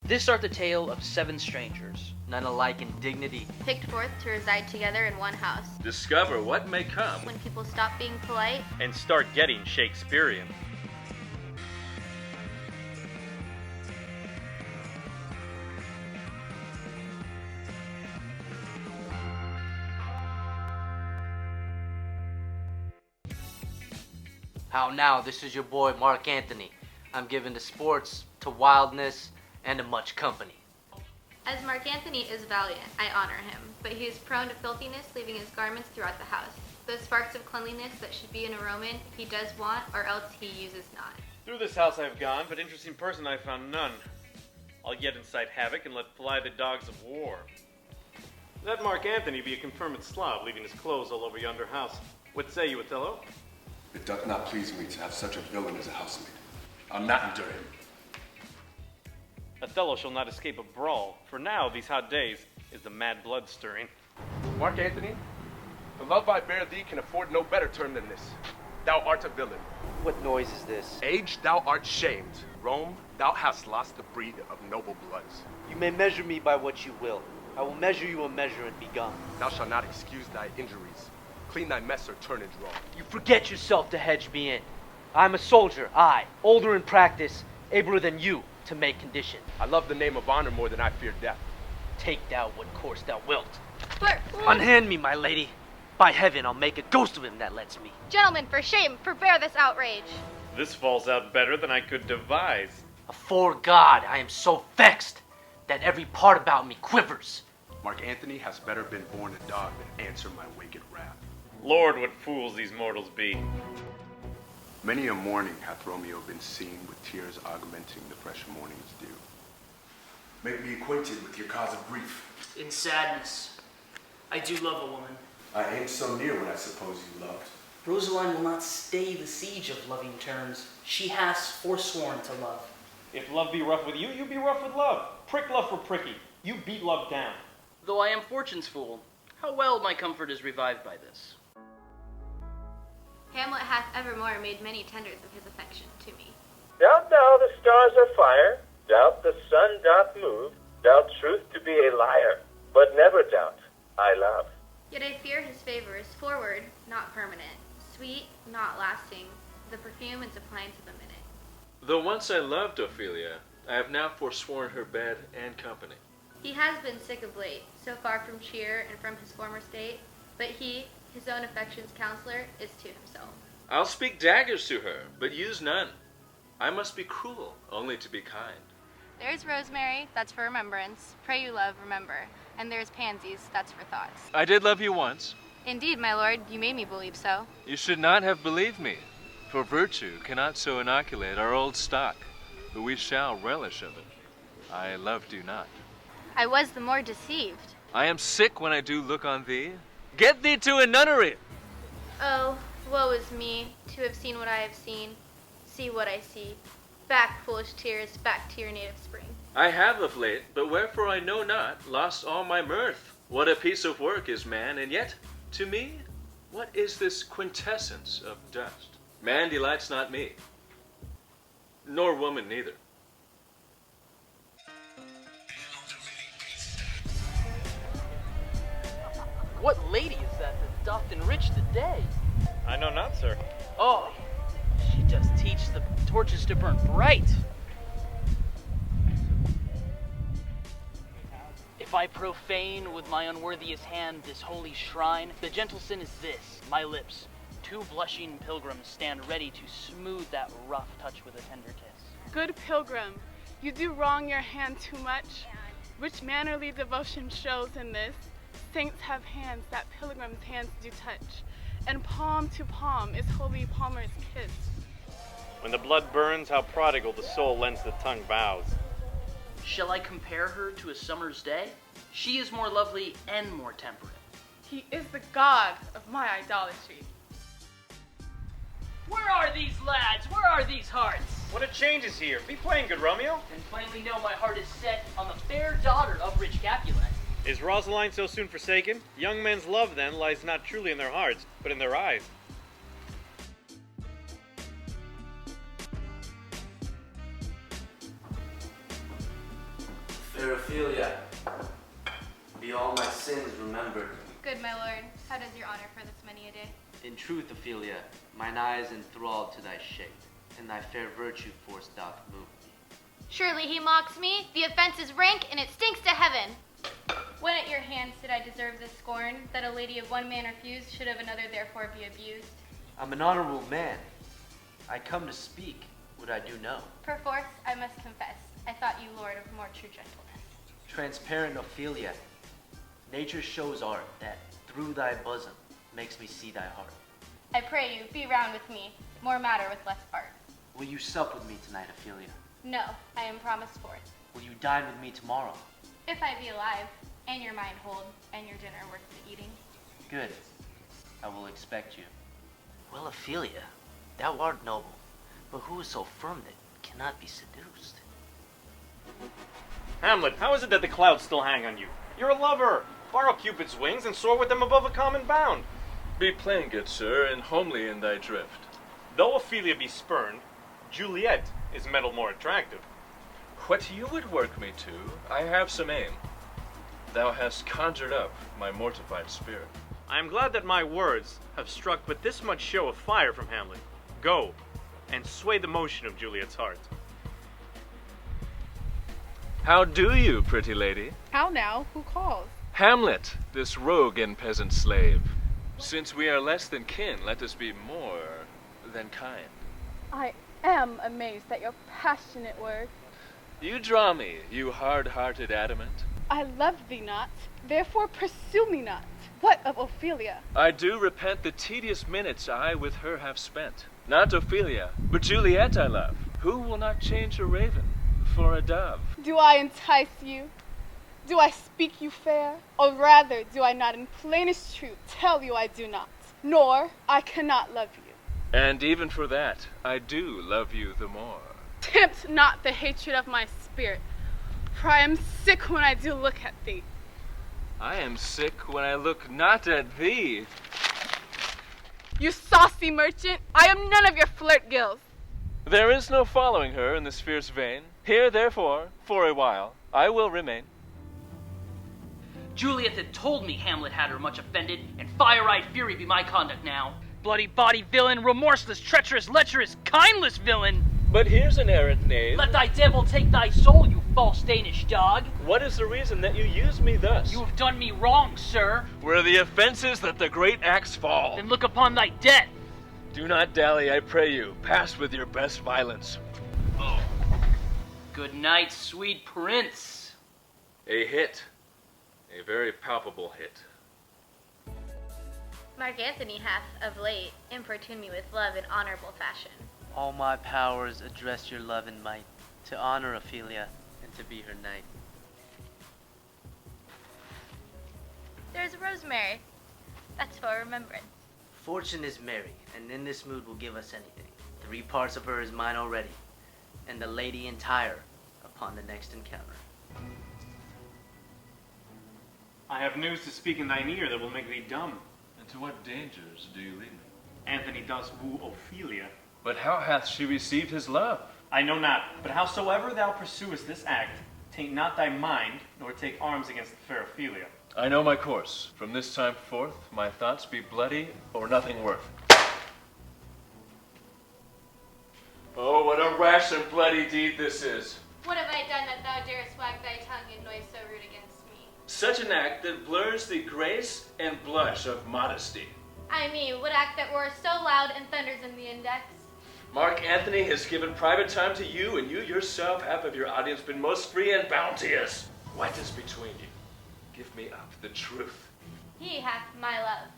This art the tale of 7 strangers, none alike in dignity, picked forth to reside together in one house. Discover what may come When people stop being polite and start getting Shakespearean. How now, this is your boy Marc Antony. I'm given to sports, to wildness, and to much company. As Marc Antony is valiant, I honor him, but he is prone to filthiness, leaving his garments throughout the house. Those sparks of cleanliness that should be in a Roman, he does want, or else he uses not. Through this house I have gone, but interesting person I found none. I'll yet incite havoc and let fly the dogs of war. That Marc Antony be a confirmed Slav, leaving his clothes all over yonder house. What say you, Othello? It doth not please me to have such a villain as a housemate. I'll not endure him. Othello shall not escape a brawl, for now, these hot days, is the mad blood stirring. Marc Antony, the love I bear thee can afford no better term than this. Thou art a villain. What noise is this? Age, thou art shamed. Rome, thou hast lost the breed of noble bloods. You may measure me by what you will. I will measure you a measure and be gone. Thou shalt not excuse thy injuries. Clean thy mess or turn and draw. You forget yourself to hedge me in. I'm a soldier, older in practice, abler than you to make condition. I love the name of honor more than I fear death. Take thou what course thou wilt. But, Unhand me, my lady. By heaven, I'll make a ghost of him that lets me. gentlemen, for shame, forbear this outrage. This falls out better than I could devise. Afore God, I am so vexed that every part about me quivers. Marc Antony has better been born a dog than answer my wicked wrath. Lord, what fools these mortals be. Many a morning hath Romeo been seen with tears augmenting the fresh morning's dew. Make me acquainted with your cause of grief. In sadness. I do love a woman. I ain't so near what I suppose you loved. Rosaline will not stay the siege of loving terms. She has forsworn to love. If love be rough with you, you be rough with love. Prick love for pricky. You beat love down. Though I am fortune's fool, how well my comfort is revived by this. Hamlet hath evermore made many tenders of his affection to me. Doubt thou the stars are fire, doubt the sun doth move, doubt truth to be a liar, but never doubt I love. Yet I fear his favor is forward, not permanent, sweet, not lasting. The perfume is applying to the minute. Though once I loved Ophelia, I have now forsworn her bed and company. He has been sick of late, so far from cheer and from his former state, but he, his own affection's counselor, is to himself. I'll speak daggers to her, but use none. I must be cruel, only to be kind. There's rosemary, that's for remembrance. Pray you, love, remember. And there's pansies, that's for thoughts. I did love you once. Indeed, my lord, you made me believe so. You should not have believed me, for virtue cannot so inoculate our old stock, but we shall relish of it. I loved you not. I was the more deceived. I am sick when I do look on thee. Get thee to a nunnery! Oh, woe is me, to have seen what I have seen, see what I see. Back, foolish tears, back to your native spring. I have of late, but wherefore I know not, lost all my mirth. What a piece of work is man, and yet, to me, what is this quintessence of dust? Man delights not me, nor woman neither. What lady is that doth enrich the day? I know not, sir. Oh, she does teach the torches to burn bright. If I profane with my unworthiest hand this holy shrine, the gentle sin is this, my lips. 2 blushing pilgrims stand ready to smooth that rough touch with a tender kiss. Good pilgrim, you do wrong your hand too much. Which mannerly devotion shows in this? Saints have hands that pilgrims' hands do touch, and palm to palm is holy palmer's kiss. When the blood burns, how prodigal the soul lends the tongue vows. Shall I compare her to a summer's day? She is more lovely and more temperate. He is the god of my idolatry. Where are these lads? Where are these hearts? What a change is here. Be plain, good Romeo. And plainly know my heart is set on the fair daughter of rich Capulet. Is Rosaline so soon forsaken? Young men's love, then, lies not truly in their hearts, but in their eyes. Ophelia, be all my sins remembered. Good, my lord. How does your honor for this many a day? In truth, Ophelia, mine eyes enthralled to thy shape, and thy fair virtue force doth move me. Surely he mocks me. The offense is rank, and it stinks to heaven. When at your hands did I deserve this scorn, that a lady of one man refused should of another therefore be abused? I'm an honorable man. I come to speak what I do know. Perforce, I must confess, I thought you lord of more true gentleness. Transparent Ophelia, nature shows art that through thy bosom makes me see thy heart. I pray you, be round with me, more matter with less art. Will you sup with me tonight, Ophelia? No, I am promised for it. Will you dine with me tomorrow? If I be alive, and your mind hold, and your dinner worth the eating. Good. I will expect you. Well, Ophelia, thou art noble, but who is so firm that cannot be seduced? Hamlet, how is it that the clouds still hang on you? You're a lover. Borrow Cupid's wings and soar with them above a common bound. Be plain, good sir, and homely in thy drift. Though Ophelia be spurned, Juliet is metal more attractive. What you would work me to, I have some aim. Thou hast conjured up my mortified spirit. I am glad that my words have struck but this much show of fire from Hamlet. Go, and sway the motion of Juliet's heart. How do you, pretty lady? How now? Who calls? Hamlet, this rogue and peasant slave. Since we are less than kin, let us be more than kind. I am amazed at your passionate words. You draw me, you hard-hearted adamant. I love thee not, therefore pursue me not. What of Ophelia? I do repent the tedious minutes I with her have spent. Not Ophelia, but Juliet I love. Who will not change a raven for a dove? Do I entice you? Do I speak you fair? Or rather, do I not in plainest truth tell you I do not? Nor I cannot love you. And even for that, I do love you the more. Tempt not the hatred of my spirit, for I am sick when I do look at thee. I am sick when I look not at thee. You saucy merchant, I am none of your flirt gills. There is no following her in this fierce vein. Here, therefore, for a while, I will remain. Juliet had told me Hamlet had her much offended, and fire-eyed fury be my conduct now. Bloody body villain, remorseless, treacherous, lecherous, kindless villain! But here's an errant knave. Let thy devil take thy soul, you false Danish dog! What is the reason that you use me thus? You have done me wrong, sir. Where the offenses that the great axe fall. Then look upon thy death. Do not dally, I pray you. Pass with your best violence. Oh. Good night, sweet prince. A hit. A very palpable hit. Marc Antony hath, of late, importuned me with love in honorable fashion. All my powers address your love and might, to honor Ophelia and to be her knight. There's rosemary. That's for remembrance. Fortune is merry, and in this mood will give us anything. 3 parts of her is mine already, and the lady entire upon the next encounter. I have news to speak in thine ear that will make thee dumb. And to what dangers do you lead me? Antony does woo Ophelia. But how hath she received his love? I know not, but howsoever thou pursuest this act, taint not thy mind, nor take arms against the fair Ophelia. I know my course. From this time forth, my thoughts be bloody or nothing worth. Oh, what a rash and bloody deed this is. What have I done that thou darest wag thy tongue in noise so rude against me? Such an act that blurs the grace and blush of modesty. I mean, what act that roars so loud and thunders in the index? Marc Antony has given private time to you, and you yourself have of your audience been most free and bounteous. What is between you? Give me up the truth. He hath my love.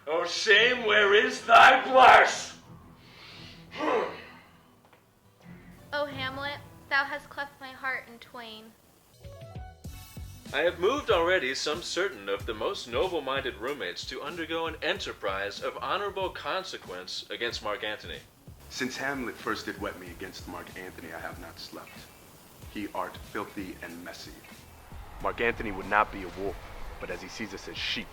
Oh, shame, where is thy blush? O Hamlet, thou hast cleft my heart in twain. I have moved already some certain of the most noble-minded roommates to undergo an enterprise of honorable consequence against Marc Antony. Since Hamlet first did wet me against Marc Antony, I have not slept. He art filthy and messy. Marc Antony would not be a wolf, but as he sees us as sheep.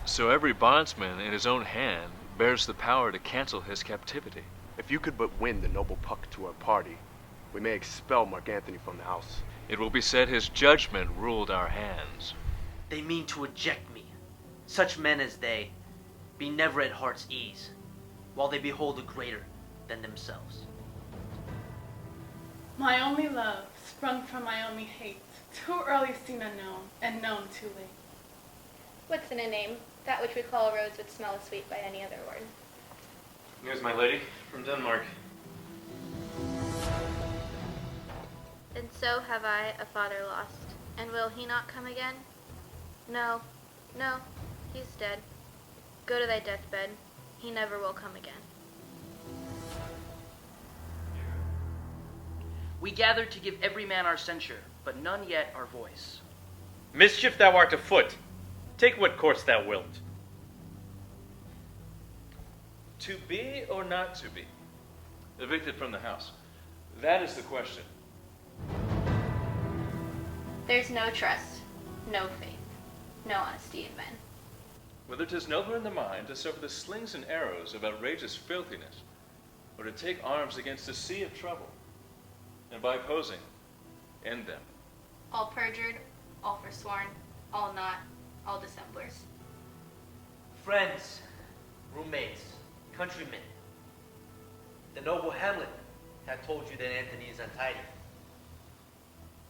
So every bondsman in his own hand bears the power to cancel his captivity. If you could but win the noble Puck to our party, we may expel Marc Antony from the house. It will be said his judgment ruled our hands. They mean to eject me. Such men as they be never at heart's ease, while they behold a greater than themselves. My only love, sprung from my only hate, too early seen unknown, and known too late. What's in a name? That which we call a rose would smell as sweet by any other word. Here's my lady from Denmark. And so have I a father lost. And will he not come again? No, no, he's dead. Go to thy deathbed. He never will come again. We gathered to give every man our censure, but none yet our voice. Mischief thou art afoot. Take what course thou wilt. To be or not to be? Evicted from the house. That is the question. There's no trust, no faith, no honesty in men. Whether 'tis nobler in the mind to suffer the slings and arrows of outrageous filthiness, or to take arms against a sea of trouble, and by opposing, end them. All perjured, all forsworn, all not, all dissemblers. Friends, roommates, countrymen. The noble Hamlet had told you that Antony is untidy.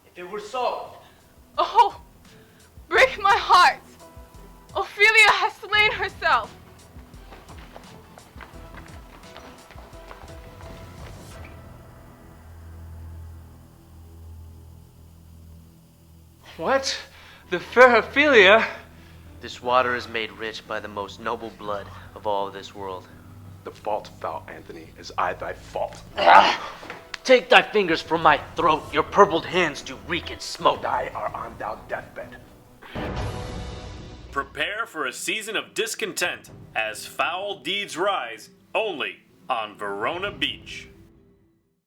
If it were so, Oh, break my heart! Ophelia has slain herself! What? The fair Ophelia? this water is made rich by the most noble blood of all this world. The fault, foul Antony, is I thy fault. Take thy fingers from my throat, your purpled hands do reek and smoke. Thy are on thou deathbed. Prepare for a season of discontent as foul deeds rise only on Verona Beach.